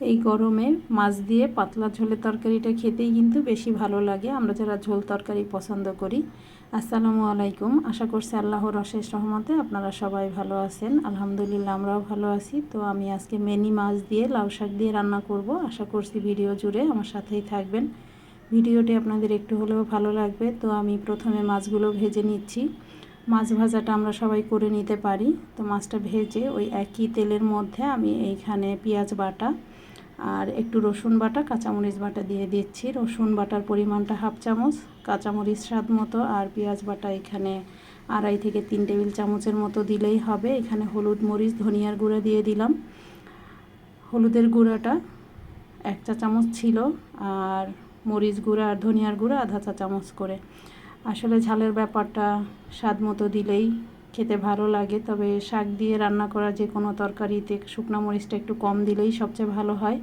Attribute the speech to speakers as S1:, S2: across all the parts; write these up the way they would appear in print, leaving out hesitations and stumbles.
S1: এই গরমে মাছ দিয়ে পাতলা ঝোলের তরকারিটা খেতেই কিন্তু বেশি ভালো লাগে, আমরা যারা ঝোল তরকারি পছন্দ করি। আসসালামু আলাইকুম, আশা করছি আল্লাহর অশেষ রহমতে আপনারা সবাই ভালো আছেন। আলহামদুলিল্লাহ আমরাও ভালো আছি। তো আমি আজকে মিনি মাছ দিয়ে লাউ শাক দিয়ে রান্না করব। আশা করছি ভিডিও জুড়ে আমার সাথেই থাকবেন। ভিডিওটি আপনাদের একটু হলেও ভালো লাগবে। তো আমি প্রথমে মাছগুলো ভেজে নিচ্ছি। মাছ ভাজাটা আমরা সবাই করে নিতে পারি। তো মাছটা ভেজে ওই একই তেলের মধ্যে আমি এইখানে পেঁয়াজ বাটা আর একটু রসুন বাটা, কাঁচামরিচ বাটা দিয়ে দিচ্ছি। রসুন বাটার পরিমাণটা হাফ চামচ, কাঁচামরিচ স্বাদ মতো, আর পেঁয়াজ বাটা এখানে 2.5 থেকে 3 টেবিল চামচের মতো দিলেই হবে। এখানে হলুদ, মরিচ, ধনিয়ার গুঁড়া দিয়ে দিলাম। হলুদের গুঁড়াটা 1 চা চামচ ছিল, আর মরিচ গুঁড়া আর ধনিয়ার গুঁড়া আধা চা চামচ করে। আসলে ঝালের ব্যাপারটা স্বাদ মতো দিলেই খেতে ভালো লাগে, তবে শাক দিয়ে রান্না করা যে কোনো তরকারিতে শুকনো মরিচটা একটু কম দিলেই সবচেয়ে ভালো হয়।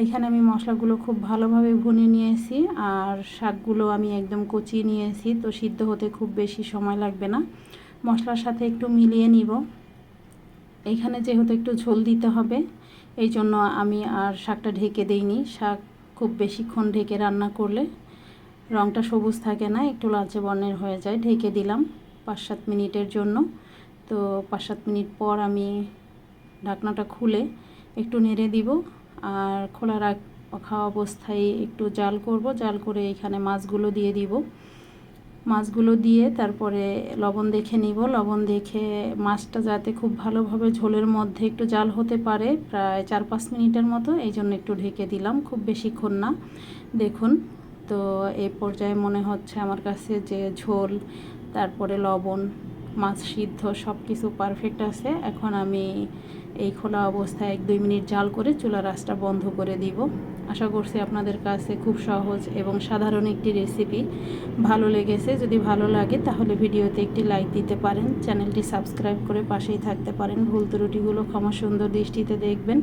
S1: এখানে আমি মশলাগুলো খুব ভালোভাবে ভুনে নিয়েছি, আর শাকগুলো আমি একদম কচিয়ে নিয়েছি, তো সিদ্ধ হতে খুব বেশি সময় লাগবে না। মশলার সাথে একটু মিলিয়ে নিব। এখানে যেহেতু একটু ঝোল দিতে হবে, এই জন্য আমি আর শাকটা ঢেকে দেইনি। শাক খুব বেশিক্ষণ ঢেকে রান্না করলে রঙটা সবুজ থাকে না, একটু লালচে বর্ণের হয়ে যায়। ঢেকে দিলাম 5-7 মিনিটের জন্য। তো 5-7 মিনিট পর আমি ঢাকনাটা খুলে একটু নেড়ে দিব, আর খোলা রাখা অবস্থায় একটু জাল করব। জাল করে এখানে মাছগুলো দিয়ে দিব। মাছগুলো দিয়ে তারপরে লবণ দেখে নিব। লবণ দেখে মাছটা যাতে খুব ভালোভাবে ঝোলের মধ্যে একটু জাল হতে পারে, প্রায় 4-5 মিনিটের মতো, এই জন্য একটু ঢেকে দিলাম, খুব বেশিক্ষণ না। দেখুন, তো এই পর্যায়ে মনে হচ্ছে আমার কাছে যে ঝোল, তারপরে লবণ, মাছ সিদ্ধ সব কিছু পারফেক্ট আছে। এখন আমি এই খোলা অবস্থায় 1-2 মিনিট জাল করে চুলার আঁচটা বন্ধ করে দিব। আশা করছি আপনাদের কাছে খুব সহজ এবং সাধারণ একটি রেসিপি ভালো লেগেছে। যদি ভালো লাগে তাহলে ভিডিওতে একটি লাইক দিতে পারেন, চ্যানেলটি সাবস্ক্রাইব করে পাশেই থাকতে পারেন। ভুল ত্রুটিগুলো ক্ষমা সুন্দর দৃষ্টিতে দেখবেন।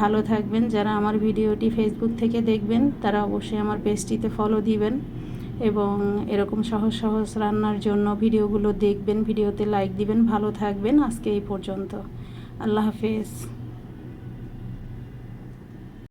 S1: ভালো থাকবেন। যারা আমার ভিডিওটি ফেসবুক থেকে দেখবেন তারা অবশ্যই আমার পেজটিতে ফলো দিবেন, এবং এরকম সহজ সহজ রান্নার জন্য ভিডিওগুলো দেখবেন, ভিডিওতে লাইক দিবেন। ভালো থাকবেন। আজকে এই পর্যন্ত। আল্লাহ হাফেজ।